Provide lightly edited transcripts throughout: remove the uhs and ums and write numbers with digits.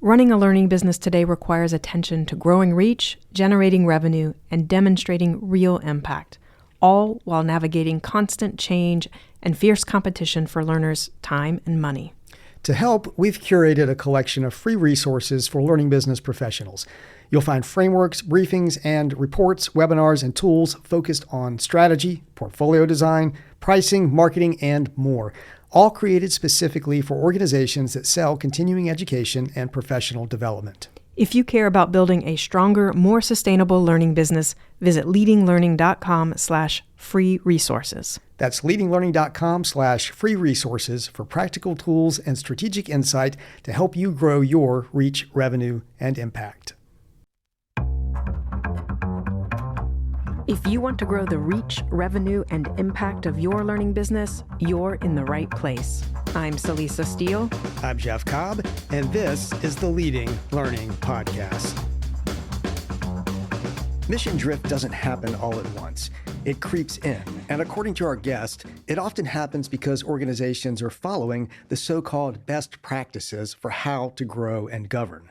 Running a learning business today requires attention to growing reach, generating revenue, and demonstrating real impact, all while navigating constant change and fierce competition for learners' time and money. To help, we've curated a collection of free resources for learning business professionals. You'll find frameworks, briefings, and reports, webinars, and tools focused on strategy, portfolio design, pricing, marketing, and more, all created specifically for organizations that sell continuing education and professional development. If you care about building a stronger, more sustainable learning business, visit leadinglearning.com/free resources. That's leadinglearning.com/free resources for practical tools and strategic insight to help you grow your reach, revenue, and impact. If you want to grow the reach, revenue, and impact of your learning business, you're in the right place. I'm Celisa Steele. I'm Jeff Cobb, and this is the Leading Learning Podcast. Mission drift doesn't happen all at once. It creeps in, and according to our guest, it often happens because organizations are following the so-called best practices for how to grow and govern.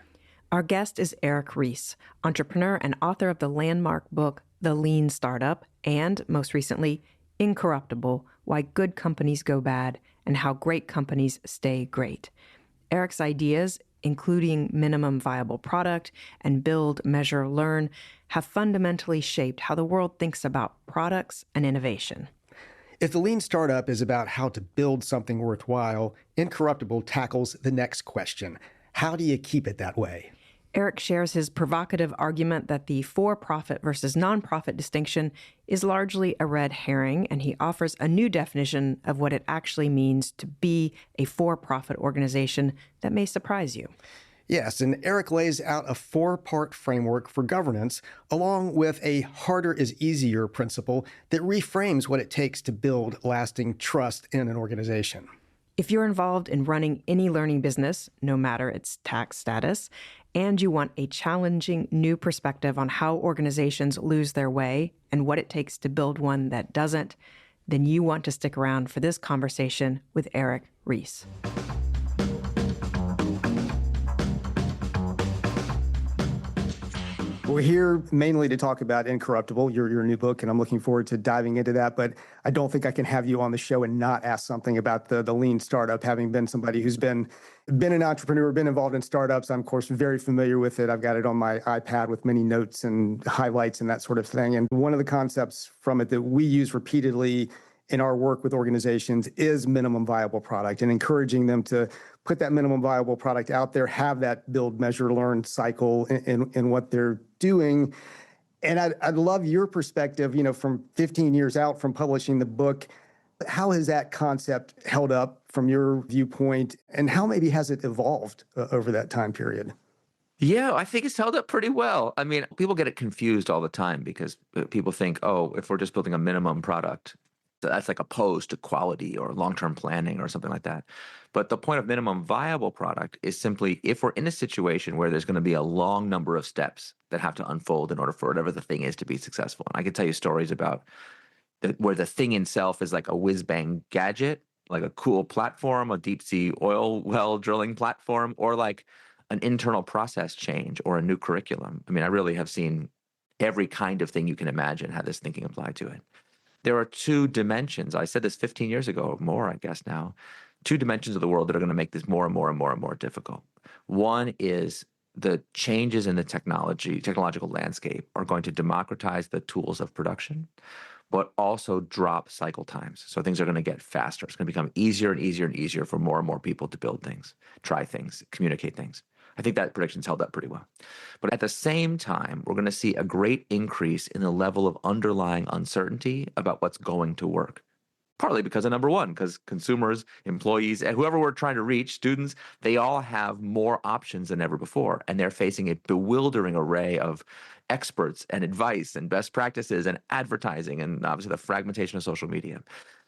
Our guest is Eric Ries, entrepreneur and author of the landmark book, The Lean Startup, and, most recently, Incorruptible, Why Good Companies Go Bad and How Great Companies Stay Great. Eric's ideas, including minimum viable product and build, measure, learn, have fundamentally shaped how the world thinks about products and innovation. If the Lean Startup is about how to build something worthwhile, Incorruptible tackles the next question. How do you keep it that way? Eric shares his provocative argument that the for-profit versus nonprofit distinction is largely a red herring, and he offers a new definition of what it actually means to be a for-profit organization that may surprise you. Yes, and Eric lays out a 4-part framework for governance, along with a harder is easier principle that reframes what it takes to build lasting trust in an organization. If you're involved in running any learning business, no matter its tax status, and you want a challenging new perspective on how organizations lose their way and what it takes to build one that doesn't, then you want to stick around for this conversation with Eric Ries. We're here mainly to talk about Incorruptible, your new book, and I'm looking forward to diving into that. But I don't think I can have you on the show and not ask something about the Lean Startup, having been somebody who's been an entrepreneur, been involved in startups. I'm, of course, very familiar with it. I've got it on my iPad with many notes and highlights and that sort of thing. And one of the concepts from it that we use repeatedly in our work with organizations is minimum viable product, and encouraging them to put that minimum viable product out there, have that build, measure, learn cycle in what they're doing. And I'd love your perspective, from 15 years out from publishing the book. How has that concept held up from your viewpoint, and how maybe has it evolved over that time period? Yeah, I think it's held up pretty well. I mean, people get it confused all the time because people think, oh, if we're just building a minimum product, that's like opposed to quality or long-term planning or something like that. But the point of minimum viable product is simply if we're in a situation where there's going to be a long number of steps that have to unfold in order for whatever the thing is to be successful. And I can tell you stories about where the thing itself is like a whiz-bang gadget, like a cool platform, a deep-sea oil well drilling platform, or like an internal process change or a new curriculum. I mean, I really have seen every kind of thing you can imagine have this thinking applied to it. There are 2 dimensions. I said this 15 years ago or more, I guess now. 2 dimensions of the world that are going to make this more and more and more and more difficult. One is the changes in the technological landscape are going to democratize the tools of production, but also drop cycle times. So things are going to get faster. It's going to become easier and easier and easier for more and more people to build things, try things, communicate things. I think that prediction's held up pretty well. But at the same time, we're going to see a great increase in the level of underlying uncertainty about what's going to work. Partly because of number one, because consumers, employees, and whoever we're trying to reach, students, they all have more options than ever before. And they're facing a bewildering array of experts and advice and best practices and advertising and obviously the fragmentation of social media.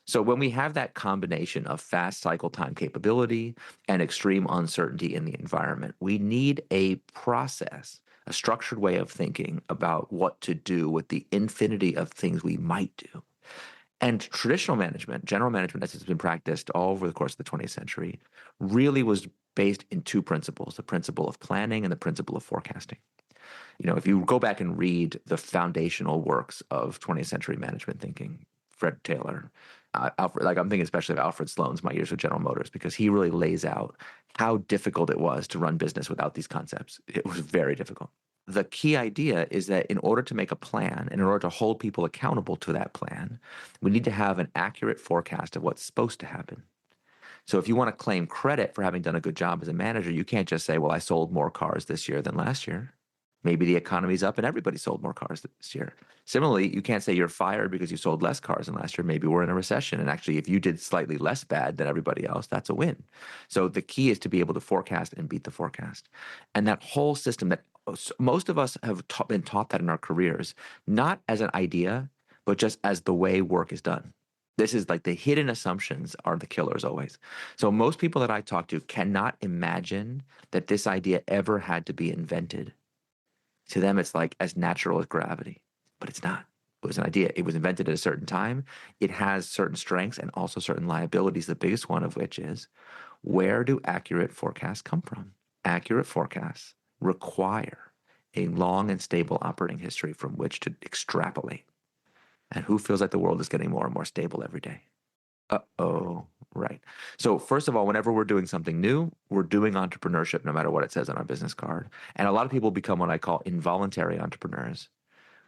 So when we have that combination of fast cycle time capability and extreme uncertainty in the environment, we need a process, a structured way of thinking about what to do with the infinity of things we might do. And traditional management, general management as it's been practiced all over the course of the 20th century, really was based in two principles, the principle of planning and the principle of forecasting. If you go back and read the foundational works of 20th century management thinking, Fred Taylor, Alfred, like I'm thinking especially of Alfred Sloan's My Years with General Motors, because he really lays out how difficult it was to run business without these concepts. It was very difficult. The key idea is that in order to make a plan, and in order to hold people accountable to that plan, we need to have an accurate forecast of what's supposed to happen. So if you want to claim credit for having done a good job as a manager, you can't just say, well, I sold more cars this year than last year. Maybe the economy's up and everybody sold more cars this year. Similarly, you can't say you're fired because you sold less cars than last year. Maybe we're in a recession. And actually, if you did slightly less bad than everybody else, that's a win. So the key is to be able to forecast and beat the forecast. And that whole system that most of us have been taught that in our careers, not as an idea, but just as the way work is done. This is like the hidden assumptions are the killers always. So most people that I talk to cannot imagine that this idea ever had to be invented. To them, it's like as natural as gravity, but it's not. It was an idea. It was invented at a certain time. It has certain strengths and also certain liabilities, the biggest one of which is, where do accurate forecasts come from? Accurate forecasts require a long and stable operating history from which to extrapolate. And who feels like the world is getting more and more stable every day? Uh-oh, right. So first of all, whenever we're doing something new, we're doing entrepreneurship, no matter what it says on our business card. And a lot of people become what I call involuntary entrepreneurs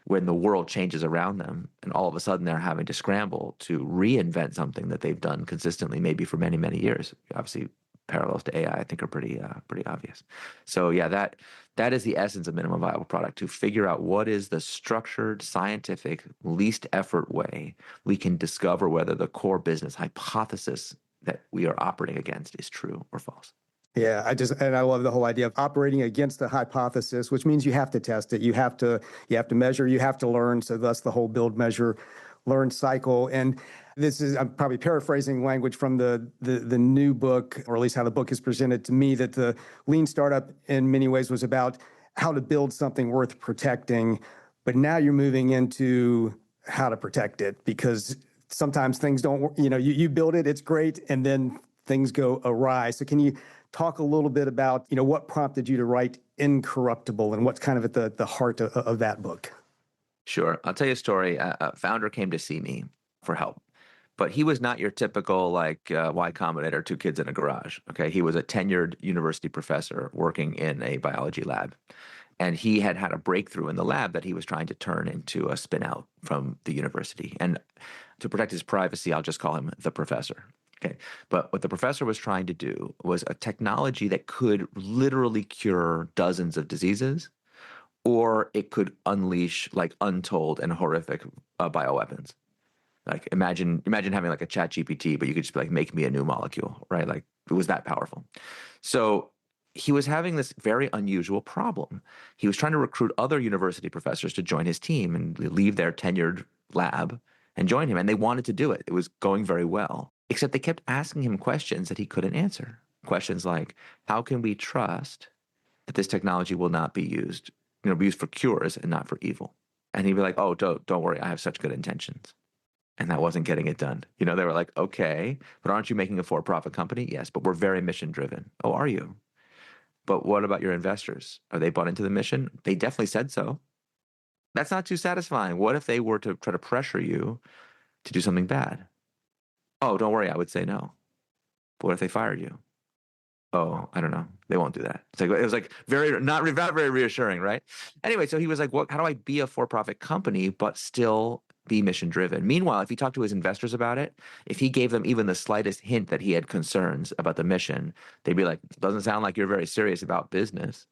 when the world changes around them, and all of a sudden they're having to scramble to reinvent something that they've done consistently, maybe for many, many years. Obviously, parallels to AI, I think, are pretty obvious. So yeah, that is the essence of minimum viable product, to figure out what is the structured, scientific, least effort way we can discover whether the core business hypothesis that we are operating against is true or false. Yeah, I love the whole idea of operating against the hypothesis, which means you have to test it. You have to measure, you have to learn. So thus the whole build, measure, learn cycle. And I'm probably paraphrasing language from the new book, or at least how the book is presented to me, that the Lean Startup in many ways was about how to build something worth protecting. But now you're moving into how to protect it, because sometimes things don't, you build it, it's great, and then things go awry. So can you talk a little bit about, what prompted you to write Incorruptible and what's kind of at the heart of that book? Sure. I'll tell you a story. A founder came to see me for help, but he was not your typical Y Combinator, two kids in a garage. Okay. He was a tenured university professor working in a biology lab. And he had had a breakthrough in the lab that he was trying to turn into a spin out from the university. And to protect his privacy, I'll just call him the professor. Okay. But what the professor was trying to do was a technology that could literally cure dozens of diseases, or it could unleash like untold and horrific bioweapons. Like imagine having like a chat GPT, but you could just be like, make me a new molecule, right? Like it was that powerful. So he was having this very unusual problem. He was trying to recruit other university professors to join his team and leave their tenured lab and join him. And they wanted to do it. It was going very well, except they kept asking him questions that he couldn't answer. Questions like, how can we trust that this technology will not be used, be used for cures and not for evil? And he'd be like, oh, don't worry, I have such good intentions. And that wasn't getting it done. They were like, okay, but aren't you making a for-profit company? Yes, but we're very mission driven. Oh, are you? But what about your investors? Are they bought into the mission? They definitely said so. That's not too satisfying. What if they were to try to pressure you to do something bad? Oh, don't worry, I would say no. But what if they fired you? Oh, I don't know. They won't do that. It was like not very reassuring, right? Anyway, so he was like, how do I be a for-profit company but still be mission driven? Meanwhile, if he talked to his investors about it, if he gave them even the slightest hint that he had concerns about the mission, they'd be like, doesn't sound like you're very serious about business.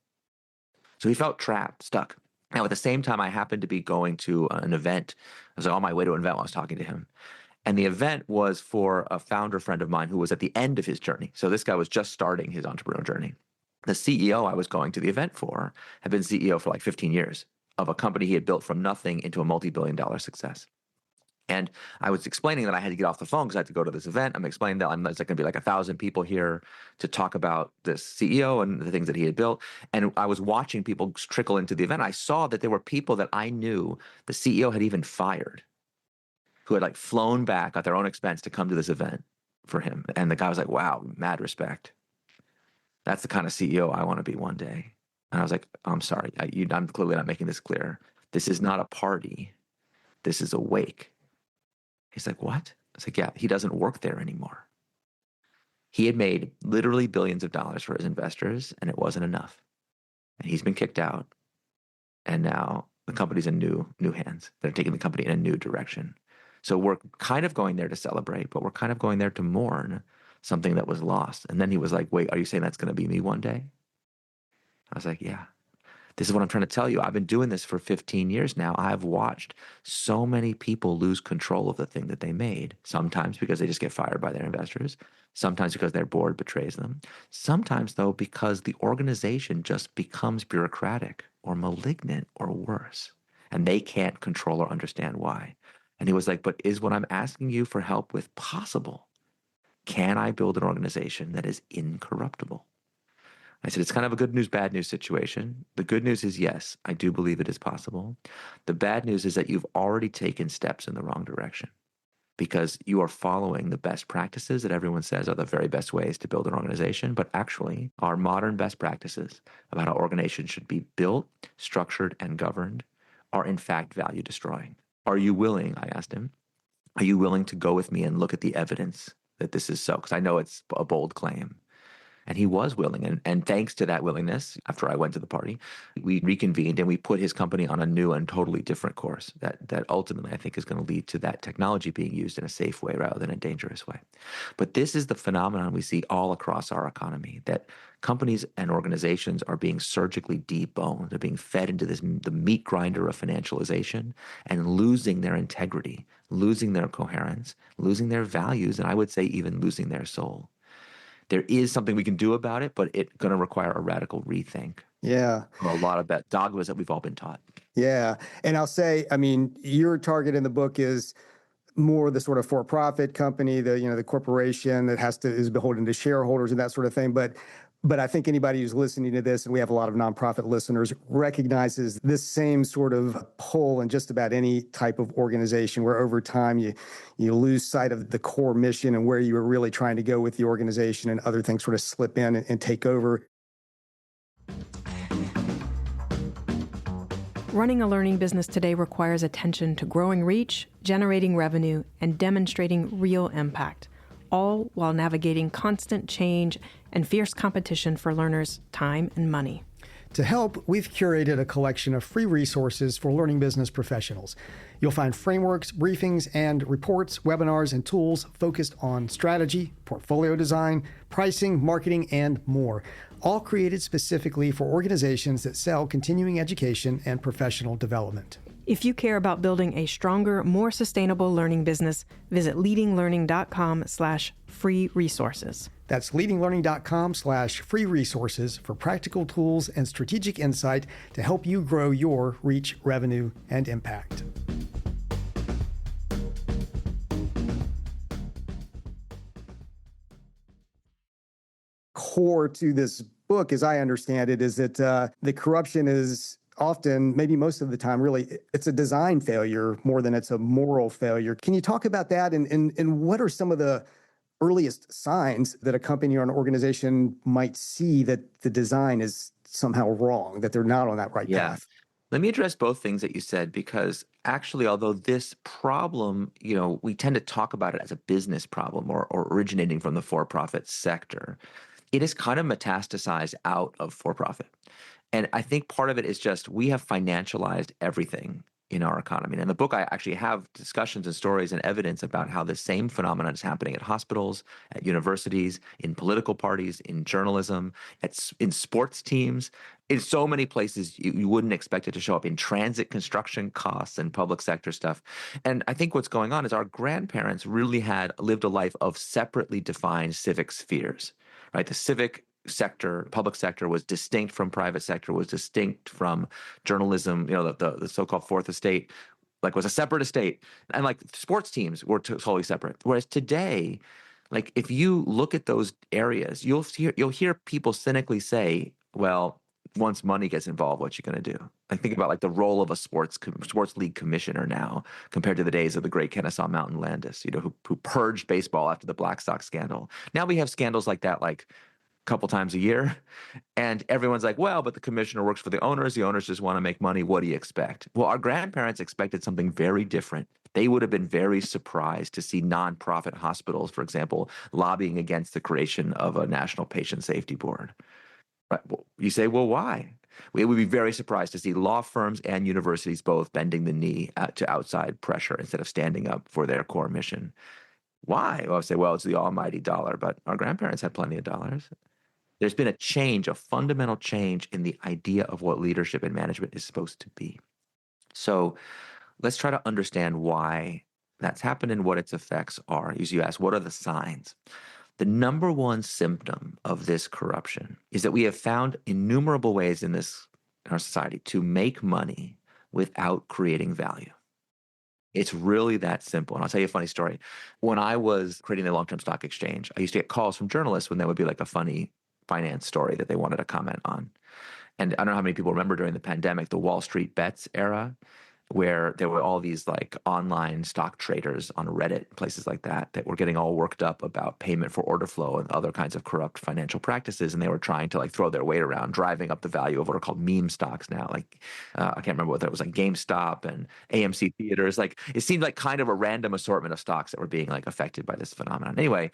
So he felt trapped, stuck. Now, at the same time, I happened to be going to an event. I was on my way to an event while I was talking to him. And the event was for a founder friend of mine who was at the end of his journey. So this guy was just starting his entrepreneurial journey. The CEO I was going to the event for had been CEO for like 15 years of a company he had built from nothing into a multi-billion-dollar success. And I was explaining that I had to get off the phone because I had to go to this event. I'm explaining that there's going to be like 1,000 people here to talk about this CEO and the things that he had built. And I was watching people trickle into the event. I saw that there were people that I knew the CEO had even fired. who had like flown back at their own expense to come to this event for him. And the guy was like, wow, mad respect. That's the kind of CEO I want to be one day. And I was like, I'm sorry, I'm clearly not making this clear. This is not a party. This is a wake. He's like, what? I was like, yeah, he doesn't work there anymore. He had made literally billions of dollars for his investors, and it wasn't enough. And he's been kicked out. And now the company's in new hands. They're taking the company in a new direction. So we're kind of going there to celebrate, but we're kind of going there to mourn something that was lost. And then he was like, wait, are you saying that's going to be me one day? I was like, yeah. This is what I'm trying to tell you. I've been doing this for 15 years now. I've watched so many people lose control of the thing that they made, sometimes because they just get fired by their investors, sometimes because their board betrays them, sometimes, though, because the organization just becomes bureaucratic or malignant or worse, and they can't control or understand why. And he was like, but is what I'm asking you for help with possible? Can I build an organization that is incorruptible? I said, it's kind of a good news, bad news situation. The good news is, yes, I do believe it is possible. The bad news is that you've already taken steps in the wrong direction because you are following the best practices that everyone says are the very best ways to build an organization, but actually our modern best practices about how organizations should be built, structured, and governed are in fact value destroying. Are you willing, I asked him, are you willing to go with me and look at the evidence that this is so? Because I know it's a bold claim. And he was willing. And thanks to that willingness, after I went to the party, we reconvened and we put his company on a new and totally different course that ultimately I think is going to lead to that technology being used in a safe way rather than a dangerous way. But this is the phenomenon we see all across our economy, that companies and organizations are being surgically deboned. They're being fed into the meat grinder of financialization and losing their integrity, losing their coherence, losing their values, and I would say even losing their soul. There is something we can do about it, but it's going to require a radical rethink. Yeah. Or a lot of that dogmas that we've all been taught. Yeah. And I'll say, I mean, your target in the book is more the sort of for-profit company, the corporation that is beholden to shareholders and that sort of thing. But I think anybody who's listening to this, and we have a lot of nonprofit listeners, recognizes this same sort of pull in just about any type of organization where over time you lose sight of the core mission and where you were really trying to go with the organization, and other things sort of slip in and take over. Running a learning business today requires attention to growing reach, generating revenue, and demonstrating real impact, all while navigating constant change and fierce competition for learners' time and money. To help, we've curated a collection of free resources for learning business professionals. You'll find frameworks, briefings, and reports, webinars, and tools focused on strategy, portfolio design, pricing, marketing, and more, all created specifically for organizations that sell continuing education and professional development. If you care about building a stronger, more sustainable learning business, visit leadinglearning.com/free resources. That's leadinglearning.com/free resources for practical tools and strategic insight to help you grow your reach, revenue, and impact. Core to this book, as I understand it, is that the corruption is often, maybe most of the time, really, it's a design failure more than it's a moral failure. Can you talk about that? And what are some of the earliest signs that a company or an organization might see that the design is somehow wrong, that they're not on that right path? Let me address both things that you said, because actually, although this problem, we tend to talk about it as a business problem or originating from the for-profit sector, it is kind of metastasized out of for-profit. And I think part of it is just we have financialized everything in our economy. And in the book, I actually have discussions and stories and evidence about how the same phenomenon is happening at hospitals, at universities, in political parties, in journalism, in sports teams, in so many places you wouldn't expect it to show up, in transit construction costs and public sector stuff. And I think what's going on is our grandparents really had lived a life of separately defined civic spheres, right? The civic sector, public sector was distinct from private sector, was distinct from journalism, the so-called fourth estate, was a separate estate. And sports teams were totally separate. Whereas today, if you look at those areas, you'll hear people cynically say, well, once money gets involved, what you're going to do. Like think about like the role of a sports league commissioner now compared to the days of the great Kennesaw Mountain Landis, who purged baseball after the Black Sox scandal. Now we have scandals like that like a couple times a year. And everyone's like, well, but the commissioner works for the owners. The owners just want to make money. What do you expect? Well, our grandparents expected something very different. They would have been very surprised to see nonprofit hospitals, for example, lobbying against the creation of a national patient safety board. Right. Well, you say, well, why? We would be very surprised to see law firms and universities both bending the knee to outside pressure instead of standing up for their core mission. Why? Well, I say, well, it's the almighty dollar, but our grandparents had plenty of dollars. There's been a change, a fundamental change in the idea of what leadership and management is supposed to be. So let's try to understand why that's happened and what its effects are. As you ask, what are the signs? The number one symptom of this corruption is that we have found innumerable ways in our society to make money without creating value. It's really that simple. And I'll tell you a funny story. When I was creating the long-term stock exchange, I used to get calls from journalists when there would be like a funny finance story that they wanted to comment on. And I don't know how many people remember during the pandemic, the Wall Street bets era, where there were all these like online stock traders on Reddit, places like that were getting all worked up about payment for order flow and other kinds of corrupt financial practices. And they were trying to like throw their weight around, driving up the value of what are called meme stocks now. Like, I can't remember what that was, like GameStop and AMC theaters. Like it seemed like kind of a random assortment of stocks that were being like affected by this phenomenon. Anyway,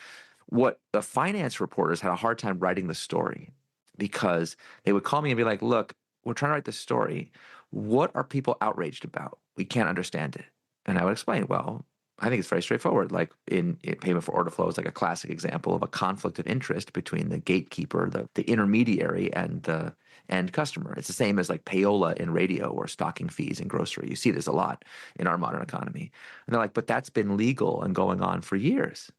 what the finance reporters had a hard time writing the story because they would call me and be like, look, we're trying to write this story. What are people outraged about? We can't understand it. And I would explain, well, I think it's very straightforward. Like in payment for order flow is like a classic example of a conflict of interest between the gatekeeper, the intermediary, and the end customer. It's the same as like payola in radio or stocking fees in grocery. You see this a lot in our modern economy. And they're like, but that's been legal and going on for years.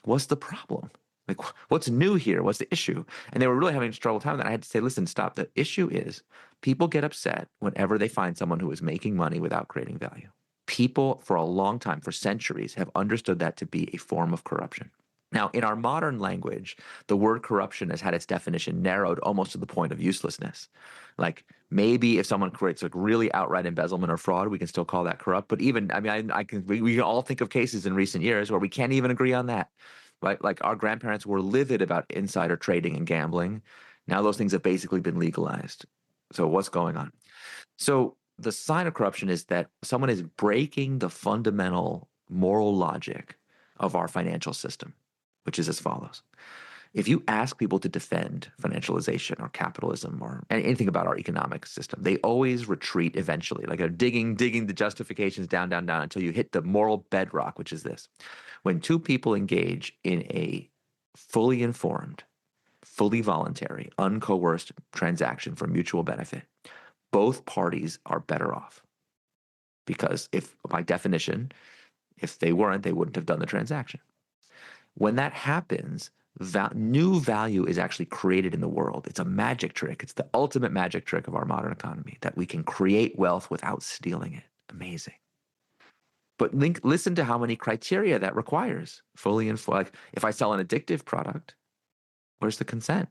What's the problem? Like, what's new here? What's the issue? And they were really having a struggle time with that. I had to say, listen, stop. The issue is people get upset whenever they find someone who is making money without creating value. People for a long time, for centuries, have understood that to be a form of corruption. Now, in our modern language, the word corruption has had its definition narrowed almost to the point of uselessness. Like maybe if someone creates like really outright embezzlement or fraud, we can still call that corrupt. But even, I mean, we can all think of cases in recent years where we can't even agree on that. Right? Like our grandparents were livid about insider trading and gambling. Now those things have basically been legalized. So what's going on? So the sign of corruption is that someone is breaking the fundamental moral logic of our financial system, which is as follows. If you ask people to defend financialization or capitalism or anything about our economic system, they always retreat eventually, like they're digging the justifications down until you hit the moral bedrock, which is this. When two people engage in a fully informed, fully voluntary, uncoerced transaction for mutual benefit, both parties are better off. Because by definition, if they weren't, they wouldn't have done the transaction. When that happens, new value is actually created in the world. It's a magic trick. It's the ultimate magic trick of our modern economy, that we can create wealth without stealing it. Amazing. But listen to how many criteria that requires. Fully informed. Like if I sell an addictive product, where's the consent?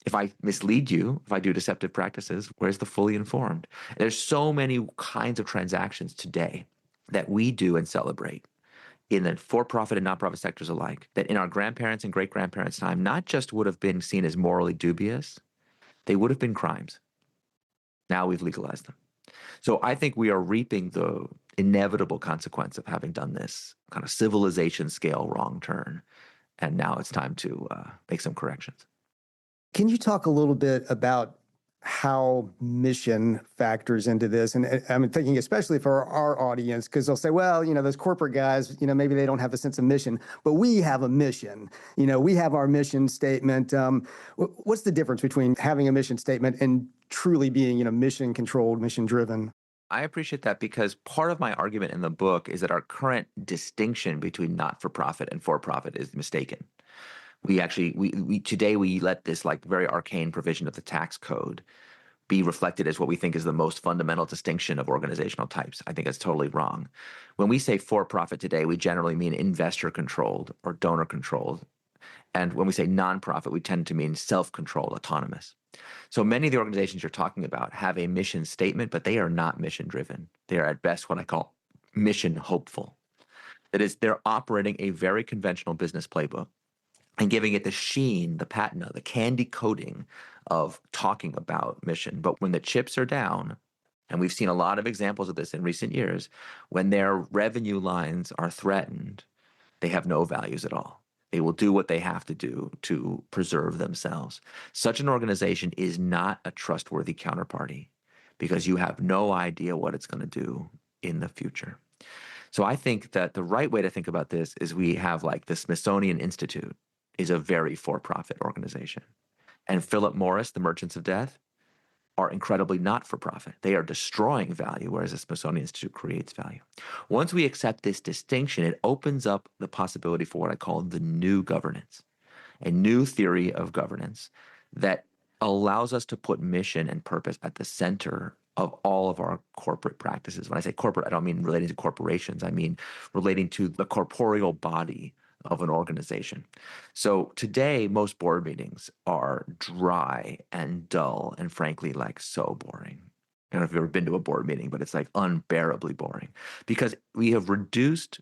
If I mislead you, if I do deceptive practices, where's the fully informed? There's so many kinds of transactions today that we do and celebrate in the for-profit and nonprofit sectors alike, that in our grandparents' and great-grandparents' time, not just would have been seen as morally dubious, they would have been crimes. Now we've legalized them. So I think we are reaping the inevitable consequence of having done this kind of civilization scale wrong turn. And now it's time to make some corrections. Can you talk a little bit about how mission factors into this? And I'm thinking especially for our audience, because they'll say, well, those corporate guys, maybe they don't have a sense of mission, but we have a mission. We have our mission statement. What's the difference between having a mission statement and truly being, mission controlled, mission driven? I appreciate that because part of my argument in the book is that our current distinction between not-for-profit and for-profit is mistaken. We today let this like very arcane provision of the tax code be reflected as what we think is the most fundamental distinction of organizational types. I think that's totally wrong. When we say for-profit today, we generally mean investor-controlled or donor-controlled. And when we say nonprofit, we tend to mean self-controlled, autonomous. So many of the organizations you're talking about have a mission statement, but they are not mission driven. They are at best what I call mission hopeful. That is, they're operating a very conventional business playbook and giving it the sheen, the patina, the candy coating of talking about mission. But when the chips are down, and we've seen a lot of examples of this in recent years, when their revenue lines are threatened, they have no values at all. They will do what they have to do to preserve themselves. Such an organization is not a trustworthy counterparty because you have no idea what it's going to do in the future. So I think that the right way to think about this is we have like the Smithsonian Institute is a very for-profit organization. And Philip Morris, the Merchants of Death, are incredibly not-for-profit. They are destroying value, whereas the Smithsonian Institute creates value. Once we accept this distinction, it opens up the possibility for what I call the new governance, a new theory of governance that allows us to put mission and purpose at the center of all of our corporate practices. When I say corporate, I don't mean relating to corporations. I mean relating to the corporeal body of an organization. So today, most board meetings are dry and dull and frankly, like so boring. I don't know if you've ever been to a board meeting, but it's like unbearably boring because we have reduced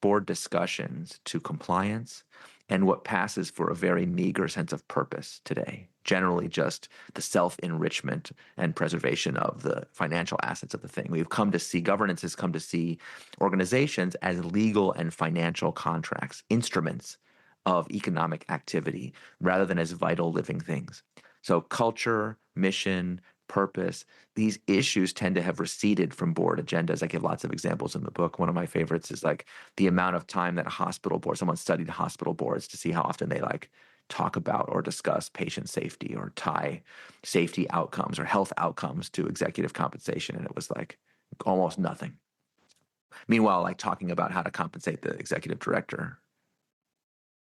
board discussions to compliance and what passes for a very meager sense of purpose today, generally just the self-enrichment and preservation of the financial assets of the thing. We've come to see, governance has come to see organizations as legal and financial contracts, instruments of economic activity, rather than as vital living things. So culture, mission, purpose, these issues tend to have receded from board agendas. I give lots of examples in the book. One of my favorites is like the amount of time that a hospital board, someone studied hospital boards to see how often they like talk about or discuss patient safety or tie safety outcomes or health outcomes to executive compensation. And it was like almost nothing. Meanwhile, like talking about how to compensate the executive director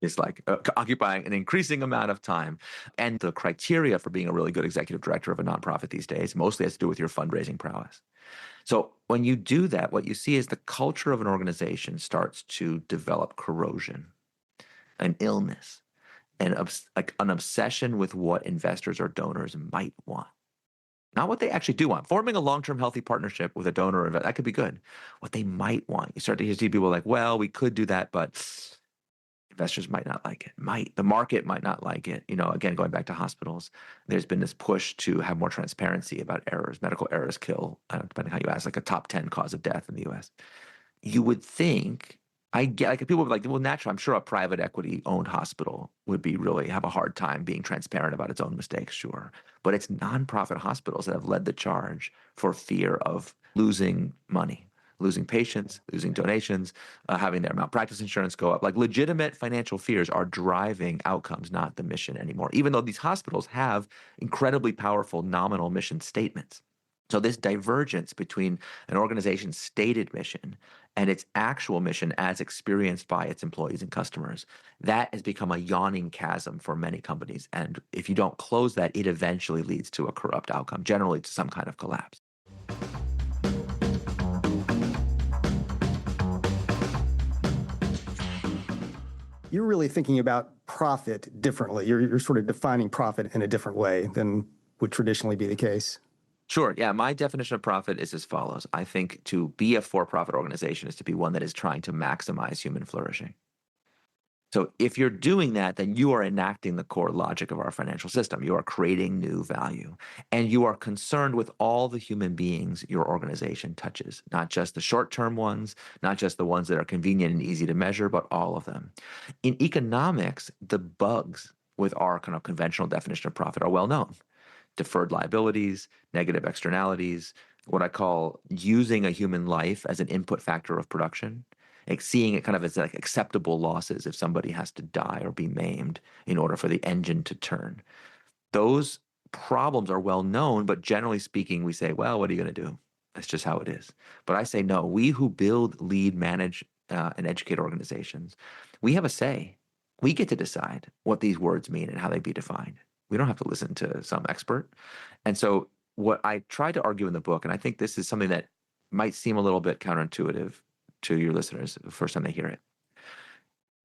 is like occupying an increasing amount of time. And the criteria for being a really good executive director of a nonprofit these days mostly has to do with your fundraising prowess. So when you do that, what you see is the culture of an organization starts to develop corrosion, an illness, and like an obsession with what investors or donors might want. Not what they actually do want. Forming a long-term healthy partnership with a donor, that could be good. What they might want. You start to hear people like, well, we could do that, but investors might not like it. The market might not like it. You know, again, going back to hospitals, there's been this push to have more transparency about errors. Medical errors kill, depending how you ask, like a top 10 cause of death in the US. You would think, I get, like people would be like, well, naturally, I'm sure a private equity owned hospital would be really have a hard time being transparent about its own mistakes, sure. But it's nonprofit hospitals that have led the charge for fear of losing money. Losing patients, losing donations, having their malpractice insurance go up. Like legitimate financial fears are driving outcomes, not the mission anymore, even though these hospitals have incredibly powerful nominal mission statements. So this divergence between an organization's stated mission and its actual mission as experienced by its employees and customers, that has become a yawning chasm for many companies. And if you don't close that, it eventually leads to a corrupt outcome, generally to some kind of collapse. You're really thinking about profit differently. You're sort of defining profit in a different way than would traditionally be the case. Sure. Yeah. My definition of profit is as follows. I think to be a for-profit organization is to be one that is trying to maximize human flourishing. So if you're doing that, then you are enacting the core logic of our financial system. You are creating new value. And you are concerned with all the human beings your organization touches, not just the short-term ones, not just the ones that are convenient and easy to measure, but all of them. In economics, the bugs with our kind of conventional definition of profit are well known. Deferred liabilities, negative externalities, what I call using a human life as an input factor of production. Like seeing it kind of as like acceptable losses if somebody has to die or be maimed in order for the engine to turn. Those problems are well known, but generally speaking, we say, well, what are you going to do? That's just how it is. But I say, no, we who build, lead, manage, and educate organizations, we have a say. We get to decide what these words mean and how they be defined. We don't have to listen to some expert. And so what I try to argue in the book, and I think this is something that might seem a little bit counterintuitive to your listeners the first time they hear it.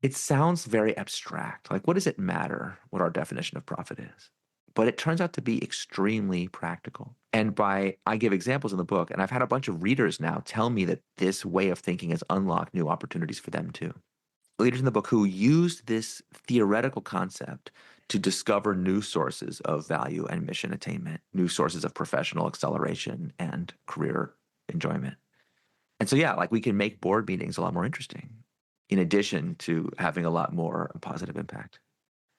It sounds very abstract. Like, what does it matter what our definition of profit is? but it turns out to be extremely practical. And I give examples in the book, and I've had a bunch of readers now tell me that this way of thinking has unlocked new opportunities for them too. Leaders in the book who used this theoretical concept to discover new sources of value and mission attainment, new sources of professional acceleration and career enjoyment. And so, yeah, like we can make board meetings a lot more interesting, in addition to having a lot more positive impact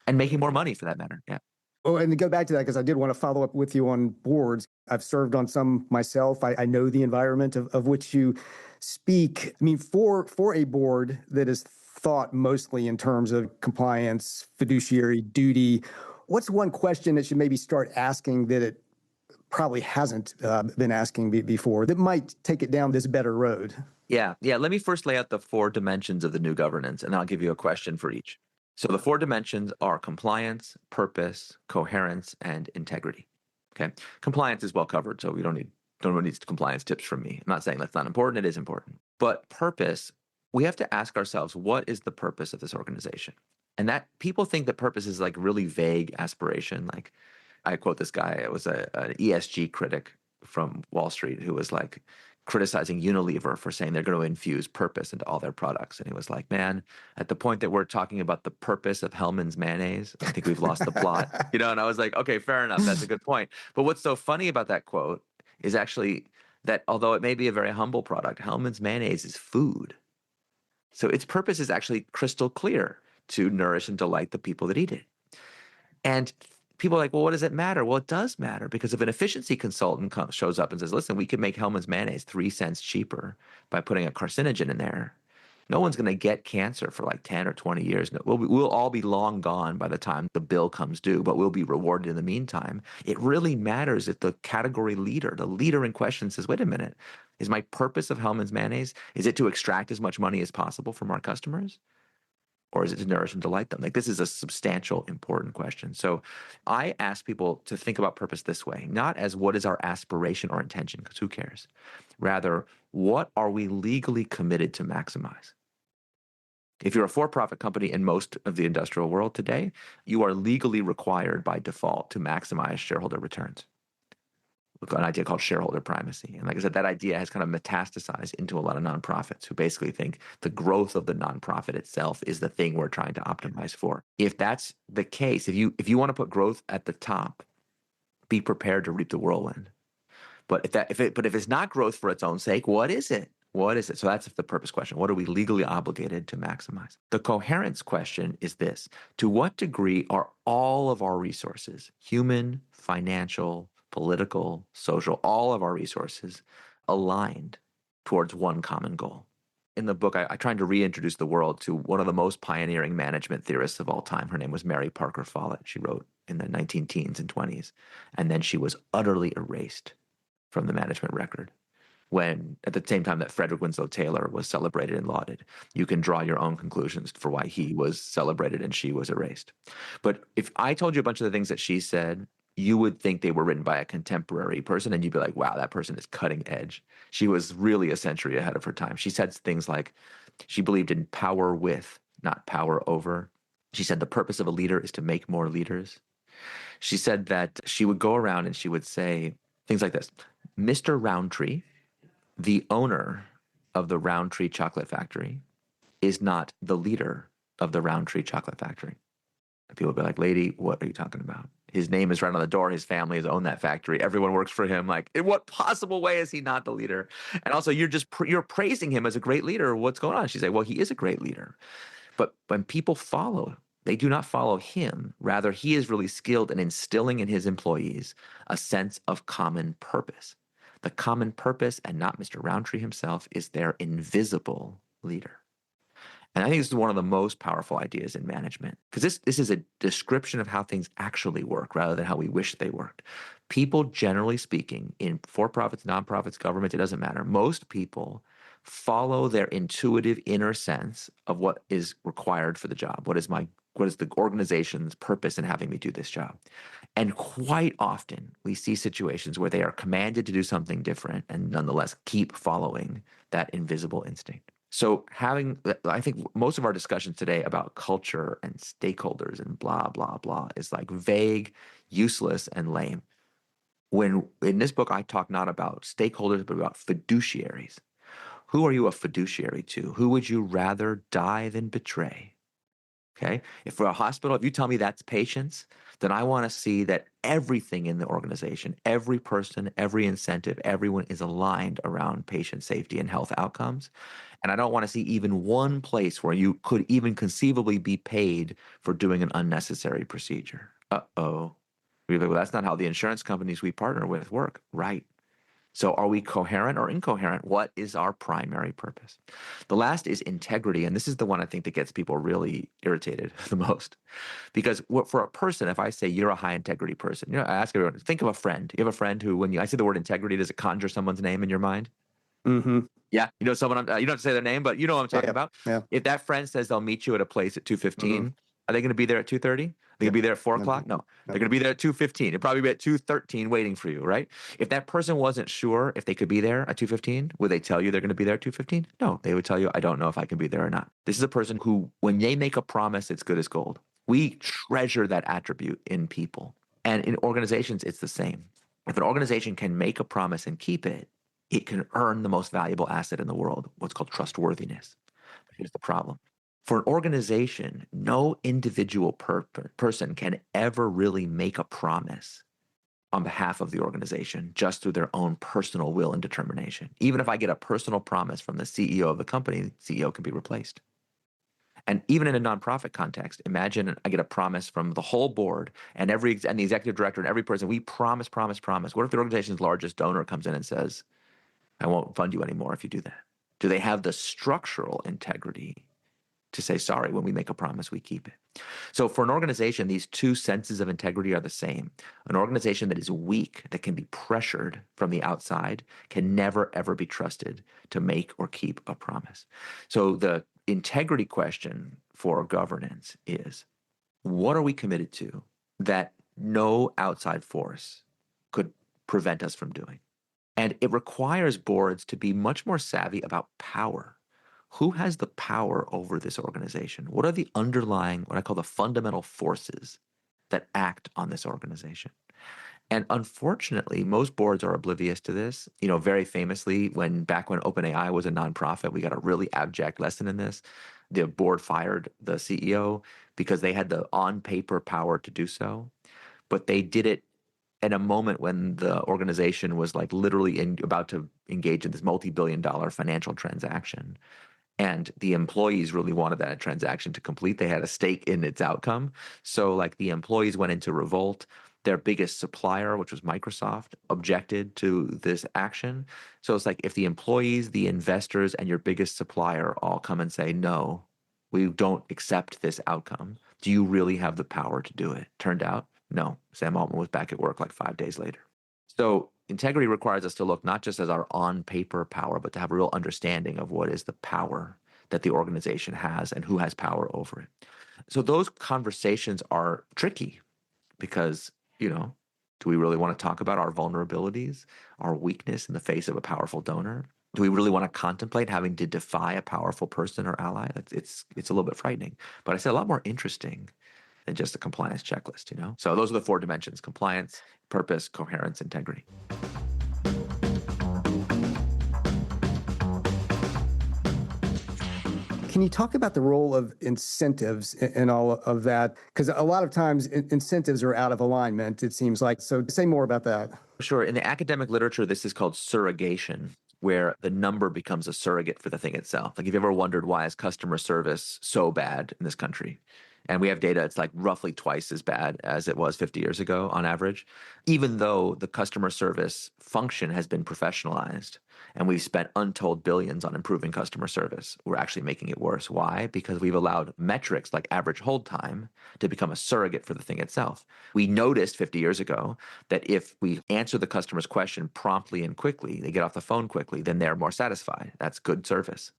and making more money for that matter. Yeah. Oh, and to go back to that, because I did want to follow up with you on boards. I've served on some myself. I know the environment of which you speak. I mean, for a board that is thought mostly in terms of compliance, fiduciary duty, what's one question that should maybe start asking that it probably hasn't been asking before that might take it down this better road? Yeah. Let me first lay out the 4 dimensions of the new governance, and I'll give you a question for each. So the 4 dimensions are compliance, purpose, coherence, and integrity. Okay. Compliance is well covered, so we don't need compliance tips from me. I'm not saying that's not important. It is important. But purpose, we have to ask ourselves, what is the purpose of this organization? And that people think that purpose is like really vague aspiration. Like I quote this guy, it was an ESG critic from Wall Street who was like criticizing Unilever for saying they're going to infuse purpose into all their products. And he was like, man, at the point that we're talking about the purpose of Hellmann's mayonnaise, I think we've lost the plot. And I was like, okay, fair enough. That's a good point. But what's so funny about that quote is actually that although it may be a very humble product, Hellmann's mayonnaise is food. So its purpose is actually crystal clear: to nourish and delight the people that eat it. And people are like, well, what does it matter? Well, it does matter, because if an efficiency consultant shows up and says, listen, we can make Hellmann's mayonnaise 3 cents cheaper by putting a carcinogen in there, no one's going to get cancer for like 10 or 20 years. No, we'll all be long gone by the time the bill comes due, but we'll be rewarded in the meantime. It really matters if the category leader, the leader in question, says, wait a minute, is my purpose of Hellmann's mayonnaise, is it to extract as much money as possible from our customers? Or is it to nourish and delight them? Like, this is a substantial, important question. So I ask people to think about purpose this way, not as what is our aspiration or intention, because who cares? Rather, what are we legally committed to maximize? If you're a for-profit company in most of the industrial world today, you are legally required by default to maximize shareholder returns. We've got an idea called shareholder primacy. And like I said, that idea has kind of metastasized into a lot of nonprofits who basically think the growth of the nonprofit itself is the thing we're trying to optimize for. If that's the case, if you want to put growth at the top, be prepared to reap the whirlwind. But if it's not growth for its own sake, what is it? What is it? So that's the purpose question. What are we legally obligated to maximize? The coherence question is this: to what degree are all of our resources, human, financial, political, social, all of our resources, aligned towards one common goal? In the book, I tried to reintroduce the world to one of the most pioneering management theorists of all time. Her name was Mary Parker Follett. She wrote in the 19-teens and 20s, and then she was utterly erased from the management record. When, at the same time that Frederick Winslow Taylor was celebrated and lauded. You can draw your own conclusions for why he was celebrated and she was erased. But if I told you a bunch of the things that she said, you would think they were written by a contemporary person, and you'd be like, wow, that person is cutting edge. She was really a century ahead of her time. She said things like, she believed in power with, not power over. She said the purpose of a leader is to make more leaders. She said that she would go around and she would say things like this: Mr. Roundtree, the owner of the Roundtree Chocolate Factory, is not the leader of the Roundtree Chocolate Factory. And people would be like, lady, what are you talking about? His name is right on the door. His family has owned that factory. Everyone works for him. Like, in what possible way is he not the leader? And also, you're praising him as a great leader. What's going on? She's like, well, he is a great leader. But when people follow, they do not follow him. Rather, he is really skilled in instilling in his employees a sense of common purpose. The common purpose, and not Mr. Roundtree himself, is their invisible leader. And I think this is one of the most powerful ideas in management, because this is a description of how things actually work rather than how we wish they worked. People, generally speaking, in for-profits, nonprofits, governments, it doesn't matter. Most people follow their intuitive inner sense of what is required for the job. What is the organization's purpose in having me do this job? And quite often, we see situations where they are commanded to do something different and nonetheless keep following that invisible instinct. So I think most of our discussions today about culture and stakeholders and blah, blah, blah is like vague. useless and lame. When in this book, I talk not about stakeholders, but about fiduciaries. Who are you a fiduciary to? Who would you rather die than betray? Okay. If for a hospital, if you tell me that's patients, then I want to see that everything in the organization, every person, every incentive, everyone is aligned around patient safety and health outcomes. And I don't want to see even one place where you could even conceivably be paid for doing an unnecessary procedure. Uh-oh. Well, that's not how the insurance companies we partner with work. Right. So are we coherent or incoherent? What is our primary purpose? The last is integrity. And this is the one I think that gets people really irritated the most. Because for a person, if I say you're a high integrity person, I ask everyone, think of a friend. You have a friend who, when I say the word integrity, does it conjure someone's name in your mind? Mm-hmm. Yeah. Someone, you don't have to say their name, but you know what I'm talking about. Yeah. If that friend says they'll meet you at a place at 2:15, are they going to be there at 2:30? They're going to be there at 4 o'clock? No. They're going to be there at 2:15. They'll probably be at 2:13 waiting for you, right? If that person wasn't sure if they could be there at 2:15, would they tell you they're going to be there at 2:15? No, they would tell you, I don't know if I can be there or not. This is a person who, when they make a promise, it's good as gold. We treasure that attribute in people. And in organizations, it's the same. If an organization can make a promise and keep it, it can earn the most valuable asset in the world, what's called trustworthiness. Here's the problem. For an organization, no individual person can ever really make a promise on behalf of the organization just through their own personal will and determination. Even if I get a personal promise from the CEO of the company, the CEO can be replaced. And even in a nonprofit context, imagine I get a promise from the whole board and the executive director and every person, we promise. What if the organization's largest donor comes in and says, I won't fund you anymore if you do that? Do they have the structural integrity to say, sorry, when we make a promise, we keep it? So for an organization, these two senses of integrity are the same. An organization that is weak, that can be pressured from the outside, can never, ever be trusted to make or keep a promise. So the integrity question for governance is, what are we committed to that no outside force could prevent us from doing? And it requires boards to be much more savvy about power. Who has the power over this organization? What are the underlying, what I call the fundamental forces that act on this organization? And unfortunately, most boards are oblivious to this. Very famously, back when OpenAI was a nonprofit, we got a really abject lesson in this. The board fired the CEO because they had the on-paper power to do so, but they did it in a moment when the organization was like literally about to engage in this multi-billion-dollar financial transaction. And the employees really wanted that transaction to complete. They had a stake in its outcome. So like the employees went into revolt. Their biggest supplier, which was Microsoft, objected to this action. So it's like if the employees, the investors, and your biggest supplier all come and say, no, we don't accept this outcome, do you really have the power to do it? Turned out, no. Sam Altman was back at work like 5 days later. So integrity requires us to look not just as our on-paper power, but to have a real understanding of what is the power that the organization has and who has power over it. So those conversations are tricky because, do we really want to talk about our vulnerabilities, our weakness in the face of a powerful donor? Do we really want to contemplate having to defy a powerful person or ally? It's a little bit frightening, but I say a lot more interesting than just a compliance checklist, So those are the 4 dimensions: compliance, purpose, coherence, integrity. Can you talk about the role of incentives in all of that? Because a lot of times incentives are out of alignment, it seems like. So say more about that. Sure. In the academic literature, this is called surrogation, where the number becomes a surrogate for the thing itself. Like, if you ever wondered why is customer service so bad in this country? And we have data, it's like roughly twice as bad as it was 50 years ago on average, even though the customer service function has been professionalized and we've spent untold billions on improving customer service. We're actually making it worse. Why? Because we've allowed metrics like average hold time to become a surrogate for the thing itself. We noticed 50 years ago that if we answer the customer's question promptly and quickly, they get off the phone quickly, then they're more satisfied. That's good service.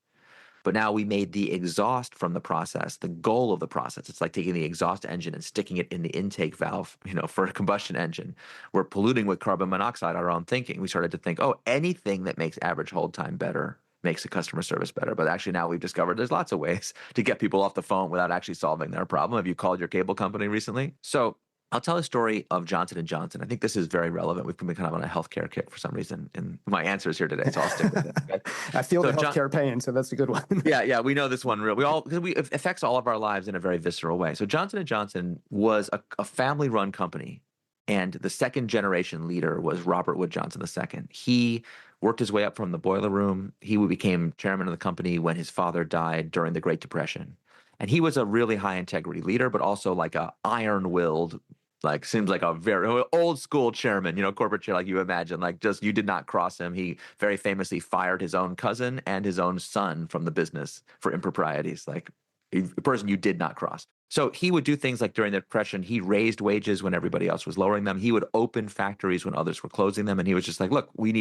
But now we made the exhaust from the process the goal of the process. It's like taking the exhaust engine and sticking it in the intake valve, for a combustion engine. We're polluting with carbon monoxide our own thinking. We started to think, anything that makes average hold time better makes the customer service better. But actually now we've discovered there's lots of ways to get people off the phone without actually solving their problem. Have you called your cable company recently? So I'll tell a story of Johnson & Johnson. I think this is very relevant. We've been kind of on a healthcare kick for some reason in my answers here today, so I'll stick with it. Okay? I feel the healthcare pain, so that's a good one. Yeah, we know this one real. Because it affects all of our lives in a very visceral way. So Johnson & Johnson was a family-run company, and the second generation leader was Robert Wood Johnson II. He worked his way up from the boiler room. He became chairman of the company when his father died during the Great Depression. And he was a really high integrity leader, but also like a iron-willed, like seems like a very old school chairman, corporate chair, like you imagine, like just you did not cross him. He very famously fired his own cousin and his own son from the business for improprieties, like a person you did not cross. So he would do things like during the Depression, he raised wages when everybody else was lowering them. He would open factories when others were closing them. And he was just like, look, we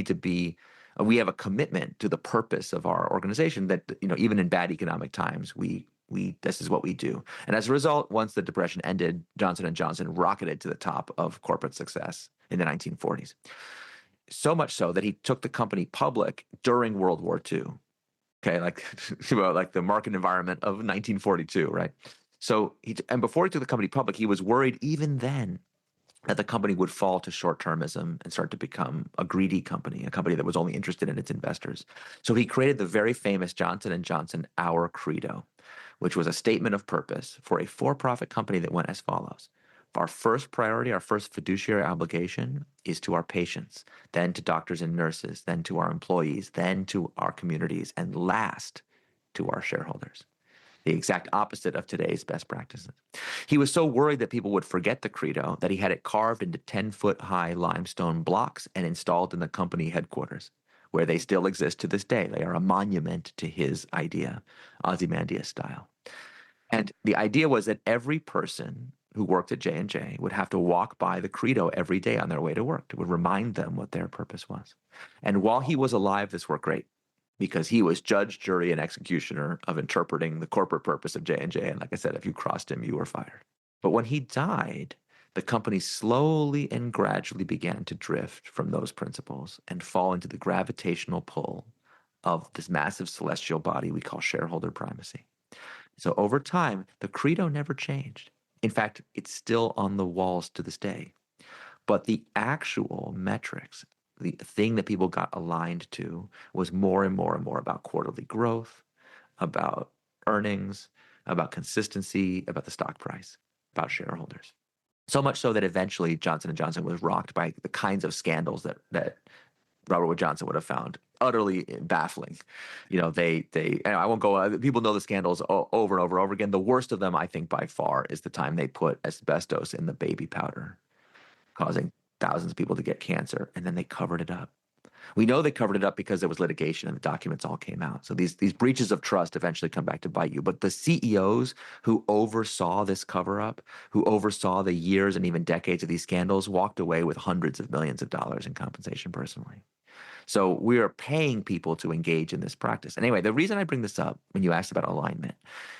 have a commitment to the purpose of our organization that, even in bad economic times, this is what we do. And as a result, once the Depression ended, Johnson & Johnson rocketed to the top of corporate success in the 1940s. So much so that he took the company public during World War II. Okay, like the market environment of 1942, right? So and before he took the company public, he was worried even then that the company would fall to short-termism and start to become a greedy company, a company that was only interested in its investors. So he created the very famous Johnson & Johnson Our Credo, which was a statement of purpose for a for-profit company that went as follows. Our first priority, our first fiduciary obligation is to our patients, then to doctors and nurses, then to our employees, then to our communities, and last to our shareholders. The exact opposite of today's best practices. He was so worried that people would forget the credo that he had it carved into 10-foot-high limestone blocks and installed in the company headquarters, where they still exist to this day. They are a monument to his idea, Ozymandias style. And the idea was that every person who worked at J&J would have to walk by the credo every day on their way to work. It would remind them what their purpose was. And while he was alive, this worked great, because he was judge, jury, and executioner of interpreting the corporate purpose of J&J. And like I said, if you crossed him, you were fired. But when he died, the company slowly and gradually began to drift from those principles and fall into the gravitational pull of this massive celestial body we call shareholder primacy. So over time, the credo never changed. In fact, it's still on the walls to this day. But the actual metrics, the thing that people got aligned to, was more and more and more about quarterly growth, about earnings, about consistency, about the stock price, about shareholders. So much so that eventually Johnson & Johnson was rocked by the kinds of scandals that Robert Wood Johnson would have found utterly baffling. And I won't go, people know the scandals over and over again. The worst of them, I think, by far, is the time they put asbestos in the baby powder, causing thousands of people to get cancer, and then they covered it up. We know they covered it up because there was litigation and the documents all came out. So these breaches of trust eventually come back to bite you. But the CEOs who oversaw this cover-up, who oversaw the years and even decades of these scandals, walked away with hundreds of millions of dollars in compensation personally. So we are paying people to engage in this practice. Anyway, the reason I bring this up when you asked about alignment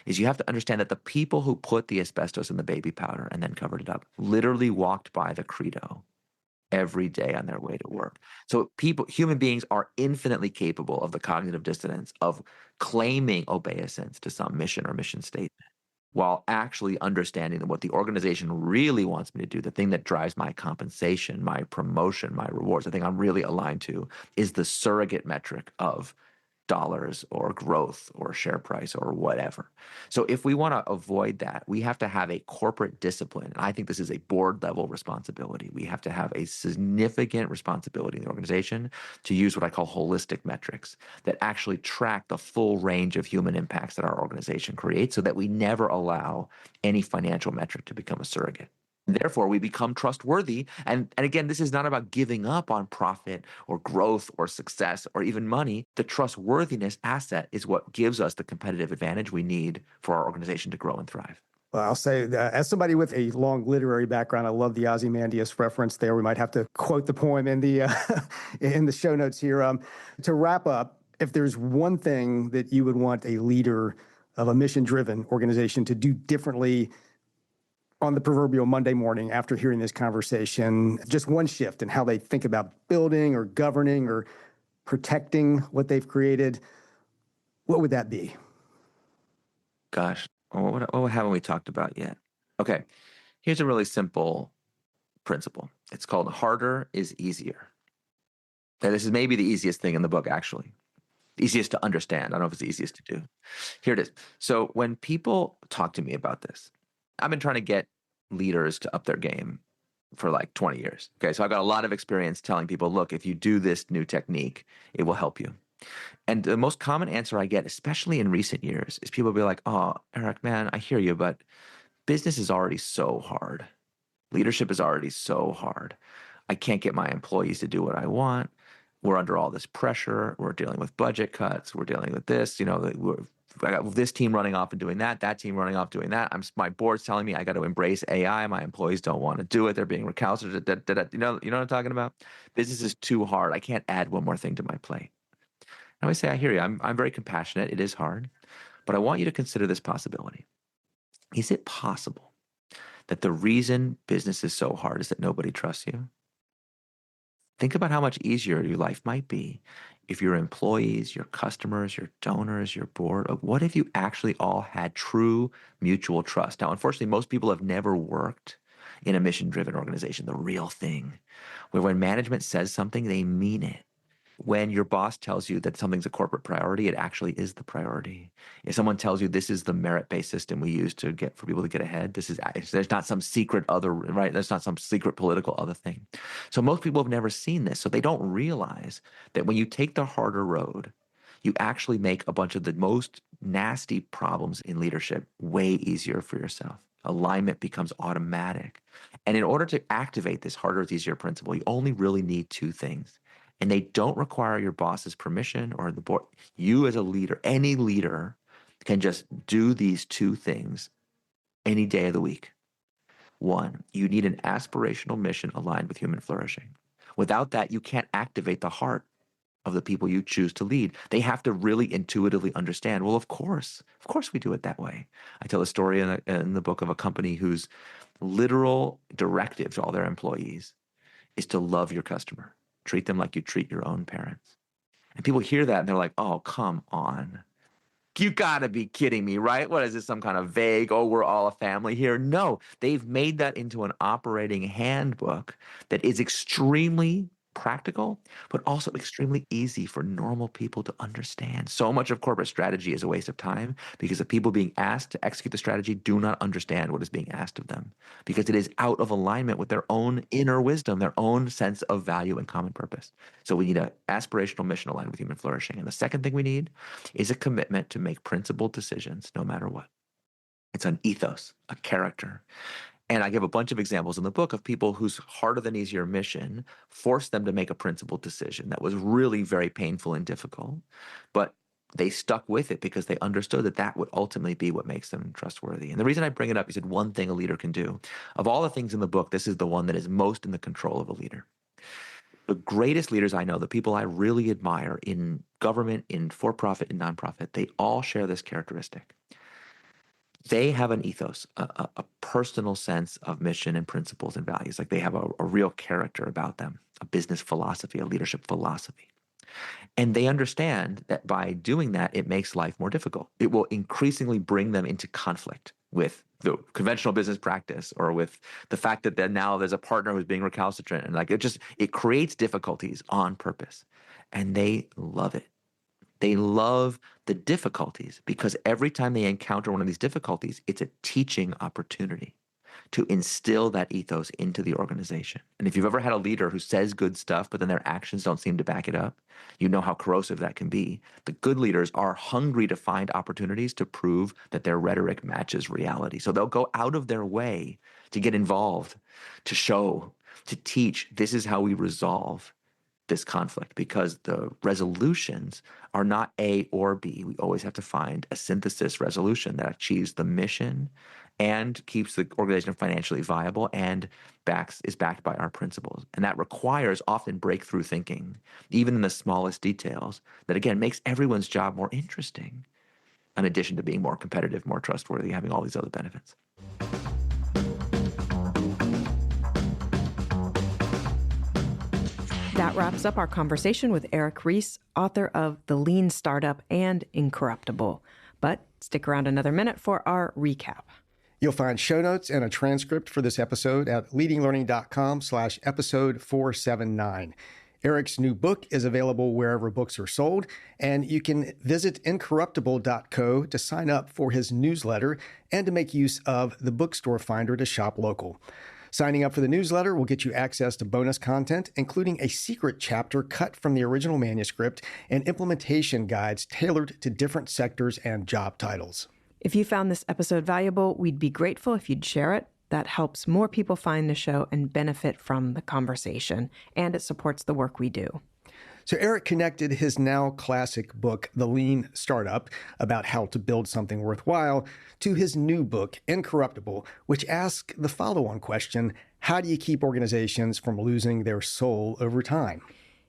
is you have to understand that the people who put the asbestos in the baby powder and then covered it up literally walked by the credo every day on their way to work. So human beings are infinitely capable of the cognitive dissonance of claiming obeisance to some mission or mission statement, while actually understanding that what the organization really wants me to do, the thing that drives my compensation, my promotion, my rewards, the thing I'm really aligned to, is the surrogate metric of dollars or growth or share price or whatever. So if we want to avoid that, we have to have a corporate discipline. And I think this is a board level responsibility. We have to have a significant responsibility in the organization to use what I call holistic metrics that actually track the full range of human impacts that our organization creates, so that we never allow any financial metric to become a surrogate. Therefore, we become trustworthy. And again, this is not about giving up on profit or growth or success or even money. The trustworthiness asset is what gives us the competitive advantage we need for our organization to grow and thrive. Well, I'll say that as somebody with a long literary background, I love the Ozymandias reference there. We might have to quote the poem in the in the show notes here. To wrap up, if there's one thing that you would want a leader of a mission-driven organization to do differently on the proverbial Monday morning after hearing this conversation, just one shift in how they think about building or governing or protecting what they've created, what would that be? Gosh, what haven't we talked about yet? Okay, here's a really simple principle. It's called harder is easier. And this is maybe the easiest thing in the book, actually. Easiest to understand. I don't know if it's the easiest to do. Here it is. So when people talk to me about this, I've been trying to get leaders to up their game for like 20 years. Okay, so I've got a lot of experience telling people, look, if you do this new technique, it will help you. And the most common answer I get, especially in recent years, is people be like, oh, Eric, man, I hear you, but business is already so hard. Leadership is already so hard. I can't get my employees to do what I want. We're under all this pressure. We're dealing with budget cuts. We're dealing with this. I got this team running off and doing that. That team running off doing that. My board's telling me I got to embrace AI. My employees don't want to do it. They're being recalcitrant. You know what I'm talking about? Business is too hard. I can't add one more thing to my plate. I always say, I hear you. I'm very compassionate. It is hard, but I want you to consider this possibility. Is it possible that the reason business is so hard is that nobody trusts you? Think about how much easier your life might be if your employees, your customers, your donors, your board, what if you actually all had true mutual trust? Now, unfortunately, most people have never worked in a mission-driven organization, the real thing, where when management says something, they mean it. When your boss tells you that something's a corporate priority, it actually is the priority. If someone tells you this is the merit-based system we use to get for people to get ahead, there's not some secret other, right? There's not some secret political other thing. So most people have never seen this. So they don't realize that when you take the harder road, you actually make a bunch of the most nasty problems in leadership way easier for yourself. Alignment becomes automatic. And in order to activate this harder is easier principle, you only really need two things. And they don't require your boss's permission or the board. You as a leader, any leader can just do these two things any day of the week. One, you need an aspirational mission aligned with human flourishing. Without that, you can't activate the heart of the people you choose to lead. They have to really intuitively understand, well, of course we do it that way. I tell a story in the book of a company whose literal directive to all their employees is to love your customer. Treat them like you treat your own parents. And people hear that and they're like, oh, come on. You gotta be kidding me, right? What is this, some kind of vague, oh, we're all a family here? No, they've made that into an operating handbook that is extremely practical, but also extremely easy for normal people to understand. So much of corporate strategy is a waste of time because the people being asked to execute the strategy do not understand what is being asked of them because it is out of alignment with their own inner wisdom, their own sense of value and common purpose. So we need an aspirational mission aligned with human flourishing. And the second thing we need is a commitment to make principled decisions no matter what. It's an ethos, a character. And I give a bunch of examples in the book of people whose harder than easier mission forced them to make a principled decision that was really very painful and difficult, but they stuck with it because they understood that that would ultimately be what makes them trustworthy. And the reason I bring it up, you said one thing a leader can do. Of all the things in the book, this is the one that is most in the control of a leader. The greatest leaders I know, the people I really admire in government, in for-profit, and nonprofit, they all share this characteristic. They have an ethos, a personal sense of mission and principles and values. Like they have a real character about them, a business philosophy, a leadership philosophy. And they understand that by doing that, it makes life more difficult. It will increasingly bring them into conflict with the conventional business practice or with the fact that then now there's a partner who's being recalcitrant. And like it creates difficulties on purpose. And they love it. They love the difficulties because every time they encounter one of these difficulties, it's a teaching opportunity to instill that ethos into the organization. And if you've ever had a leader who says good stuff, but then their actions don't seem to back it up, you know how corrosive that can be. The good leaders are hungry to find opportunities to prove that their rhetoric matches reality. So they'll go out of their way to get involved, to show, to teach, this is how we resolve this conflict, because the resolutions are not A or B. We always have to find a synthesis resolution that achieves the mission and keeps the organization financially viable and is backed by our principles. And that requires often breakthrough thinking, even in the smallest details, that again makes everyone's job more interesting, in addition to being more competitive, more trustworthy, having all these other benefits. That wraps up our conversation with Eric Ries, author of The Lean Startup and Incorruptible. But stick around another minute for our recap. You'll find show notes and a transcript for this episode at leadinglearning.com/episode 479. Eric's new book is available wherever books are sold, and you can visit incorruptible.co to sign up for his newsletter and to make use of the bookstore finder to shop local. Signing up for the newsletter will get you access to bonus content, including a secret chapter cut from the original manuscript and implementation guides tailored to different sectors and job titles. If you found this episode valuable, we'd be grateful if you'd share it. That helps more people find the show and benefit from the conversation, and it supports the work we do. So Eric connected his now classic book, The Lean Startup, about how to build something worthwhile, to his new book, Incorruptible, which asks the follow-on question, how do you keep organizations from losing their soul over time?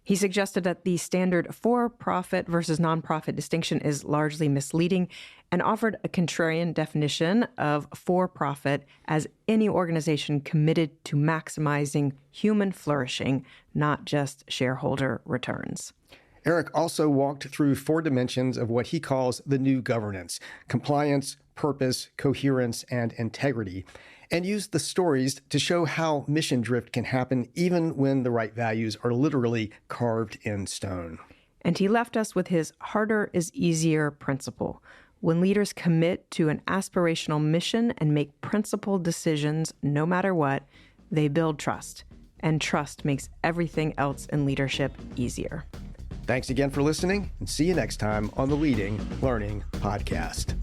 He suggested that the standard for-profit versus nonprofit distinction is largely misleading and offered a contrarian definition of for-profit as any organization committed to maximizing human flourishing, not just shareholder returns. Eric also walked through 4 dimensions of what he calls the new governance: compliance, purpose, coherence, and integrity, and used the stories to show how mission drift can happen even when the right values are literally carved in stone. And he left us with his harder is easier principle. When leaders commit to an aspirational mission and make principled decisions no matter what, they build trust. And trust makes everything else in leadership easier. Thanks again for listening, and see you next time on the Leading Learning Podcast.